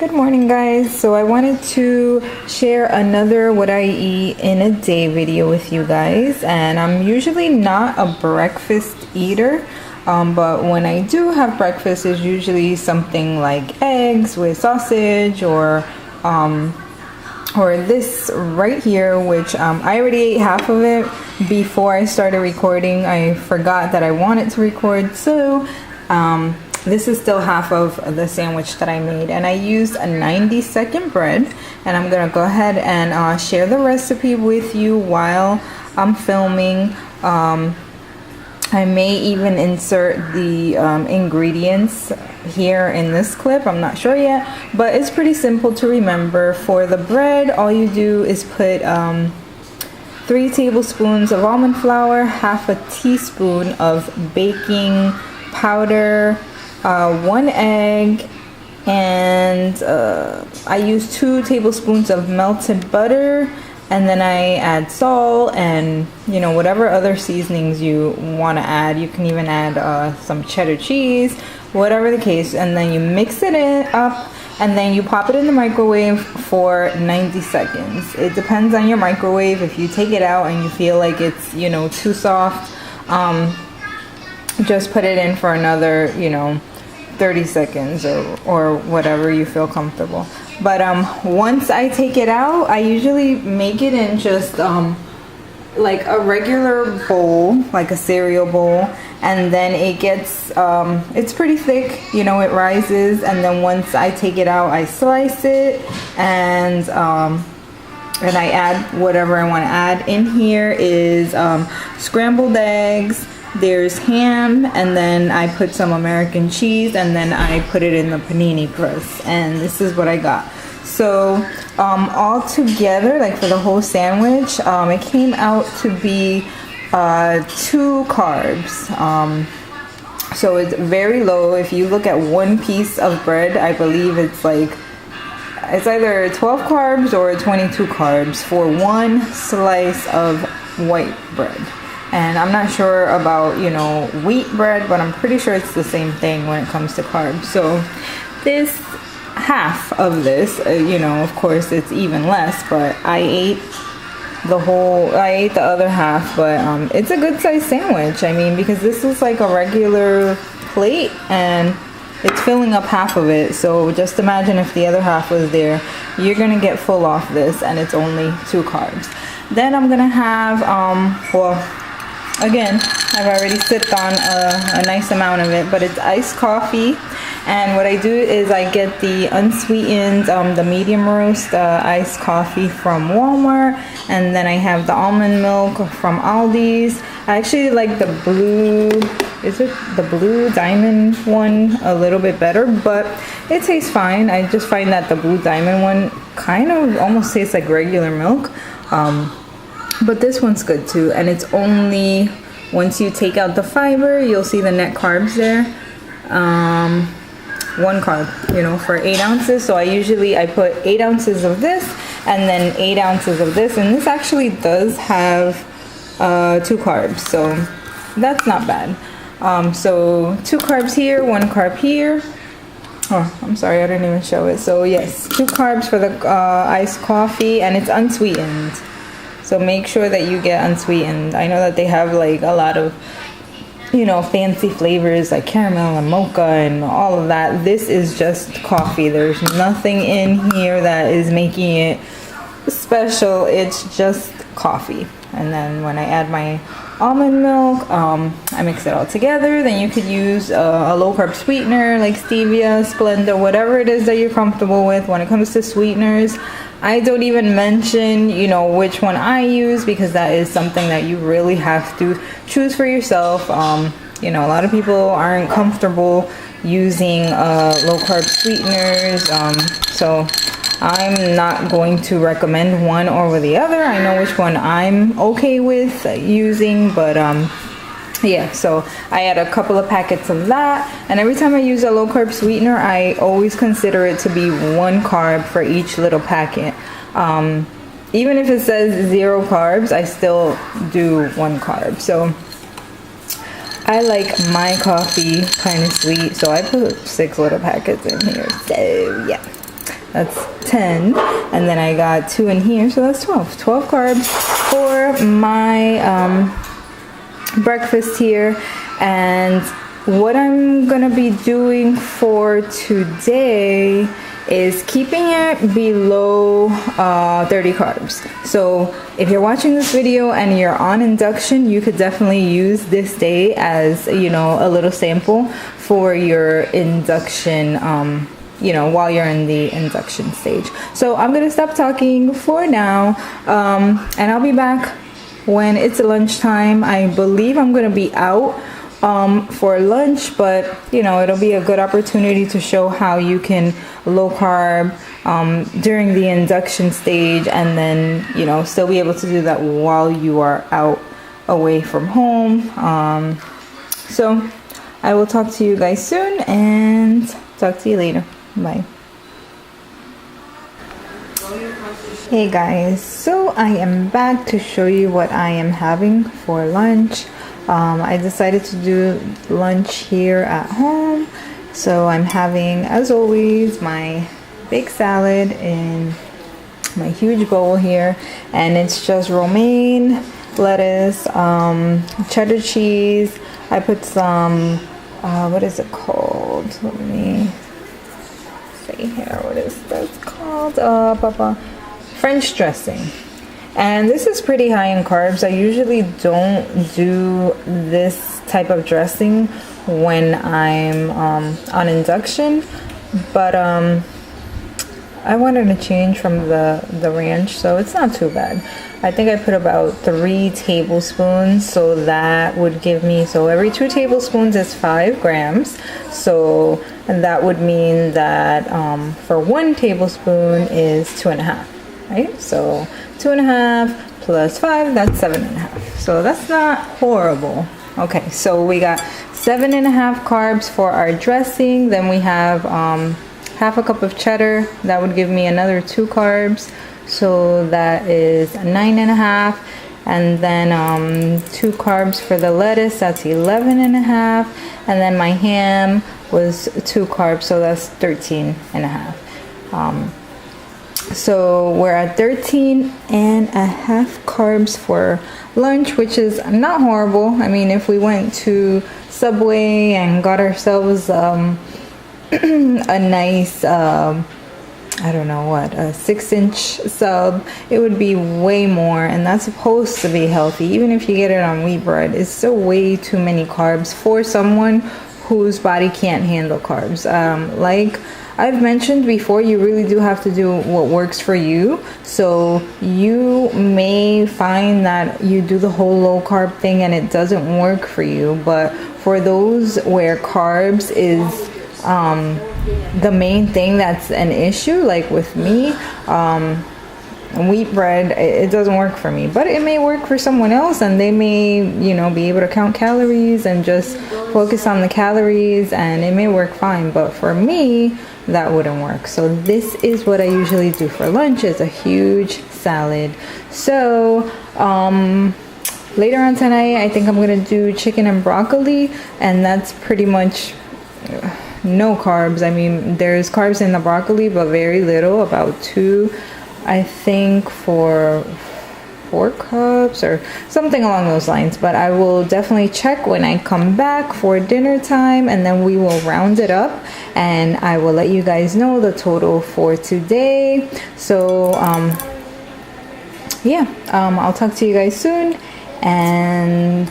Good morning, guys. So I wanted to share another what I eat in a day video with you guys, and I'm usually not a breakfast eater, but when I do have breakfast, it's usually something like eggs with sausage or this right here, which I already ate half of it before I started recording. I forgot that I wanted to record, so this is still half of the sandwich that I made, and I used a 90-second bread, and I'm gonna go ahead and share the recipe with you while I'm filming. I may even insert the ingredients here in this clip. I'm not sure yet, but it's pretty simple to remember. For the bread, all you do is put 3 tablespoons of almond flour, half a teaspoon of baking powder, 1 egg, and I use 2 tablespoons of melted butter, and then I add salt and whatever other seasonings you want to add. You can even add some cheddar cheese, whatever the case, and then you mix it up, and then you pop it in the microwave for 90 seconds. It depends on your microwave. If you take it out and you feel like it's too soft, just put it in for another 30 seconds or whatever you feel comfortable. But once I take it out, I usually make it in just like a regular bowl, like a cereal bowl, and then it gets it's pretty thick, it rises, and then once I take it out, I slice it, and I add whatever I want to add. In here is scrambled eggs, there's ham, and then I put some American cheese, and then I put it in the panini press, and this is what I got. So all together, like for the whole sandwich, it came out to be 2 carbs. So it's very low. If you look at 1 piece of bread, I believe it's either 12 carbs or 22 carbs for 1 slice of white bread. And I'm not sure about, wheat bread, but I'm pretty sure it's the same thing when it comes to carbs. So this half of this, of course it's even less, but I ate the other half, but it's a good size sandwich. I mean, because this is like a regular plate and it's filling up half of it. So just imagine if the other half was there, you're gonna get full off this, and it's only 2 carbs. Then I'm gonna have, again, I've already sipped on a nice amount of it, but it's iced coffee. And what I do is I get the unsweetened, the medium roast iced coffee from Walmart, and then I have the almond milk from Aldi's. I actually like the blue, is it the blue diamond one a little bit better, but it tastes fine. I just find that the blue diamond one kind of almost tastes like regular milk. But this one's good too, and it's only, once you take out the fiber, you'll see the net carbs there. 1 carb, for 8 ounces. So I put 8 ounces of this and then 8 ounces of this, and this actually does have 2 carbs, so that's not bad. So 2 carbs here, 1 carb here. Oh, I'm sorry, I didn't even show it. So yes, 2 carbs for the iced coffee, and it's unsweetened. So make sure that you get unsweetened. I know that they have like a lot of, fancy flavors like caramel and mocha and all of that. This is just coffee. There's nothing in here that is making it special. It's just coffee. And then when I add my almond milk, I mix it all together. Then you could use a low carb sweetener like stevia, Splenda, whatever it is that you're comfortable with. When it comes to sweeteners, I don't even mention, which one I use, because that is something that you really have to choose for yourself. A lot of people aren't comfortable using low carb sweeteners, so I'm not going to recommend one over the other. I know which one I'm okay with using, but yeah, so I add a couple of packets of that, and every time I use a low carb sweetener, I always consider it to be 1 carb for each little packet. Even if it says 0 carbs, I still do 1 carb. So I like my coffee kind of sweet, so I put 6 little packets in here. So yeah. that's 10, and then I got 2 in here, so that's 12 carbs for my breakfast here. And what I'm gonna be doing for today is keeping it below 30 carbs. So if you're watching this video and you're on induction, you could definitely use this day as, you know, a little sample for your induction, you know, while you're in the induction stage. So I'm gonna stop talking for now, and I'll be back when it's lunchtime. I believe I'm gonna be out for lunch, but you know, it'll be a good opportunity to show how you can low carb during the induction stage, and then, you know, still be able to do that while you are out away from home. So I will talk to you guys soon, and talk to you later. Bye. Hey guys, so I am back to show you what I am having for lunch. I decided to do lunch here at home, so I'm having, as always, my big salad in my huge bowl here, and it's just romaine, lettuce, cheddar cheese. I put some what is it called? Let me see here. What is that called? French dressing. And this is pretty high in carbs. I usually don't do this type of dressing when I'm on induction, but I wanted to change from the ranch, so it's not too bad. I think I put about 3 tablespoons, so that would give me, so every 2 tablespoons is 5 grams. So that would mean that for 1 tablespoon is 2.5, right? So 2.5 plus 5, that's 7.5. So that's not horrible. Okay, so we got 7.5 carbs for our dressing. Then we have half a cup of cheddar. That would give me another 2 carbs. So that is 9.5. And then 2 carbs for the lettuce. That's 11.5. And then my ham was 2 carbs. So that's 13.5. So we're at 13.5 carbs for lunch, which is not horrible. I mean, if we went to Subway and got ourselves a nice, I don't know what, a 6-inch sub, it would be way more, and that's supposed to be healthy. Even if you get it on wheat bread, it's still way too many carbs for someone whose body can't handle carbs. Like I've mentioned before, you really do have to do what works for you. So you may find that you do the whole low carb thing and it doesn't work for you, but for those where carbs is the main thing that's an issue, like with me, wheat bread, it doesn't work for me, but it may work for someone else, and they may, you know, be able to count calories and just focus on the calories, and it may work fine. But for me, that wouldn't work. So this is what I usually do for lunch, is a huge salad. So later on tonight, I think I'm gonna do chicken and broccoli, and that's pretty much no carbs. I mean, there's carbs in the broccoli, but very little, about 2, I think, for 4 cups or something along those lines. But I will definitely check when I come back for dinner time, and then we will round it up, and I will let you guys know the total for today. So yeah, I'll talk to you guys soon, and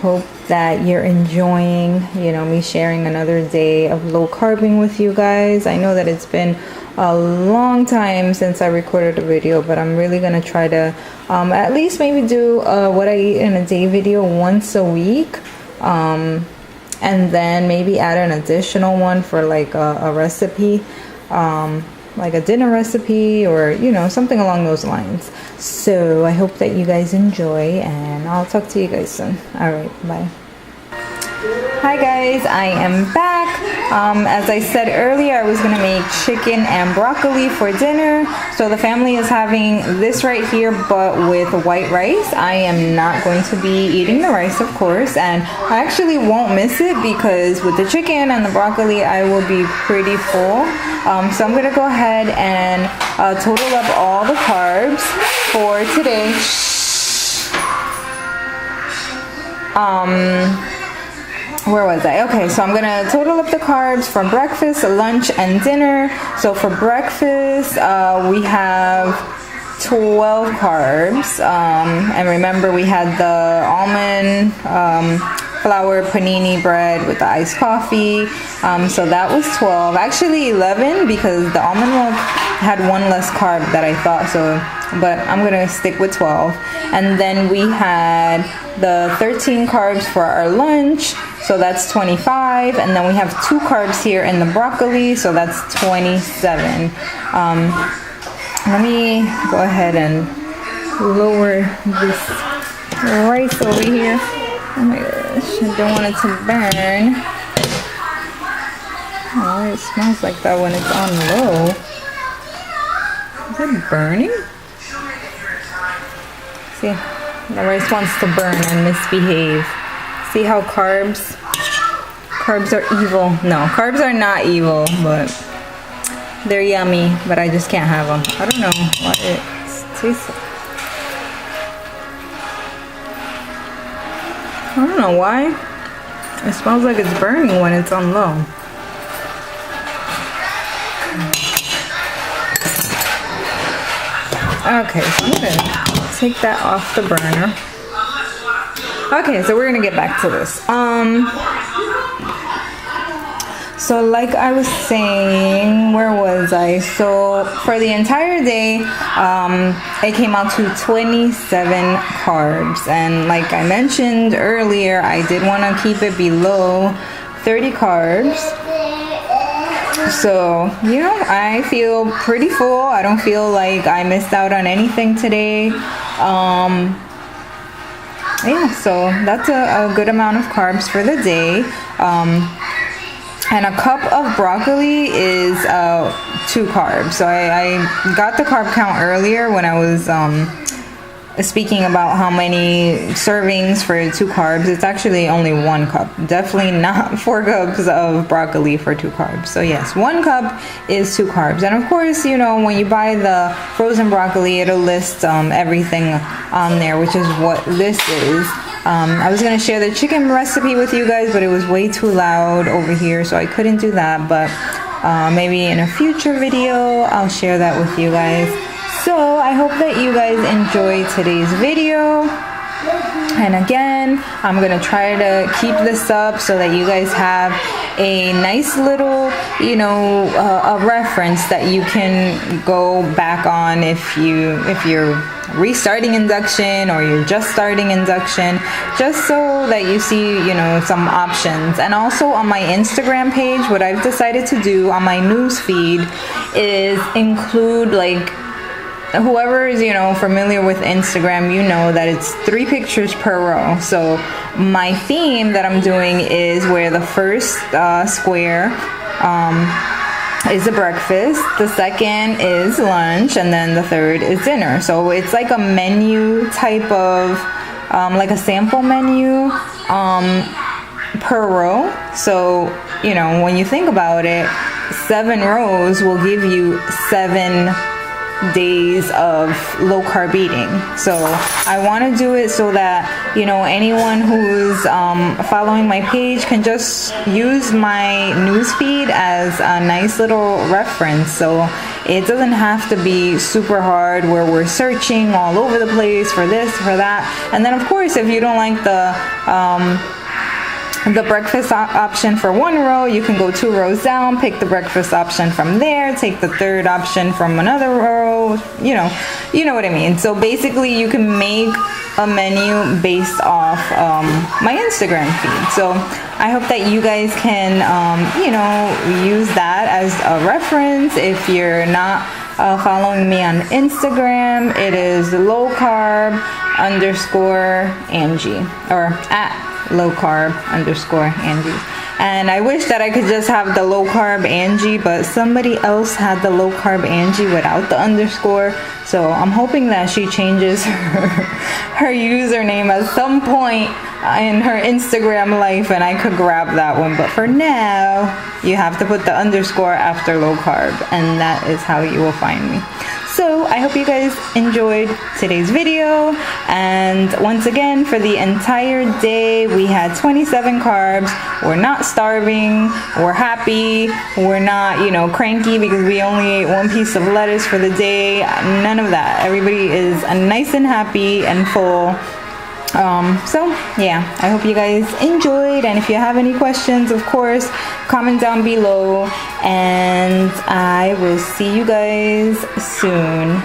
hope that you're enjoying, you know, me sharing another day of low carbing with you guys. I know that it's been a long time since I recorded a video, but I'm really gonna try to at least maybe do what I eat in a day video once a week, and then maybe add an additional one for like a recipe, like a dinner recipe, or, you know, something along those lines. So I hope that you guys enjoy, and I'll talk to you guys soon. All right, bye. Hi guys, I am back As I said earlier, I was gonna make chicken and broccoli for dinner. So the family is having this right here, but with white rice. I am not going to be eating the rice, of course, and I actually won't miss it because with the chicken and the broccoli, I will be pretty full. So I'm gonna go ahead and total up all the carbs for today. Where was I? Okay, so I'm gonna total up the carbs for breakfast, lunch, and dinner. So for breakfast, we have 12 carbs. And remember, we had the almond flour panini bread with the iced coffee. So that was 12. Actually 11 because the almond milk had one less carb that I thought, so but I'm gonna stick with 12. And then we had the 13 carbs for our lunch, so that's 25. And then we have 2 carbs here in the broccoli, so that's 27. Let me go ahead and lower this rice over here. Oh my gosh, I don't want it to burn. Oh, it smells like that when it's on low. Is it burning? See, the rice wants to burn and misbehave. See how carbs are evil. No, carbs are not evil, but they're yummy, but I just can't have them. I don't know why it tastes. I don't know why. It smells like it's burning when it's on low. Okay, so I'm gonna take that off the burner. Okay, so we're gonna get back to this. So like I was saying, where was I? So for the entire day, it came out to 27 carbs. And like I mentioned earlier, I did want to keep it below 30 carbs. So, you know, I feel pretty full. I don't feel like I missed out on anything today. Yeah, so that's a good amount of carbs for the day. And a cup of broccoli is 2 carbs. So I got the carb count earlier when I was speaking about how many servings for 2 carbs. It's actually only 1 cup. Definitely not 4 cups of broccoli for 2 carbs. So yes, 1 cup is 2 carbs. And of course, you know, when you buy the frozen broccoli, it'll list everything on there, which is what this is. I was gonna share the chicken recipe with you guys, but it was way too loud over here, so I couldn't do that. But maybe in a future video, I'll share that with you guys. So I hope that you guys enjoyed today's video. And again, I'm gonna try to keep this up so that you guys have a nice little, you know, a reference that you can go back on if you're restarting Induction or you're just starting Induction, just so that you see, you know, some options. And also on my Instagram page, what I've decided to do on my news feed is include, like, whoever is, you know, familiar with Instagram, you know that it's 3 pictures per row. So my theme that I'm doing is where the first square is a breakfast, the second is lunch, and then the third is dinner. So it's like a menu type of, like a sample menu per row. So, you know, when you think about it, 7 rows will give you 7 days of low carb eating. So I want to do it so that, you know, anyone who's following my page can just use my newsfeed as a nice little reference. So it doesn't have to be super hard where we're searching all over the place for this, for that. And then of course, if you don't like the breakfast option for 1 row, you can go 2 rows down, pick the breakfast option from there, take the third option from another row, you know what I mean. So basically you can make a menu based off my Instagram feed. So I hope that you guys can you know, use that as a reference. If you're not following me on Instagram, it is low carb _ Angie, or at low carb _ Angie. And I wish that I could just have the low carb Angie, but somebody else had the low carb Angie without the underscore. So I'm hoping that she changes her username at some point in her Instagram life and I could grab that one. But for now, you have to put the underscore after low carb, and that is how you will find me. So I hope you guys enjoyed today's video, and once again, for the entire day we had 27 carbs. We're not starving, we're happy, we're not, you know, cranky because we only ate one piece of lettuce for the day. None of that. Everybody is nice and happy and full. So yeah, I hope you guys enjoyed, and if you have any questions, of course, comment down below, and I will see you guys soon.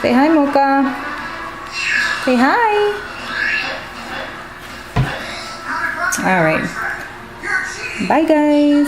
Say hi, Mocha. Say hi. All right. Bye, guys.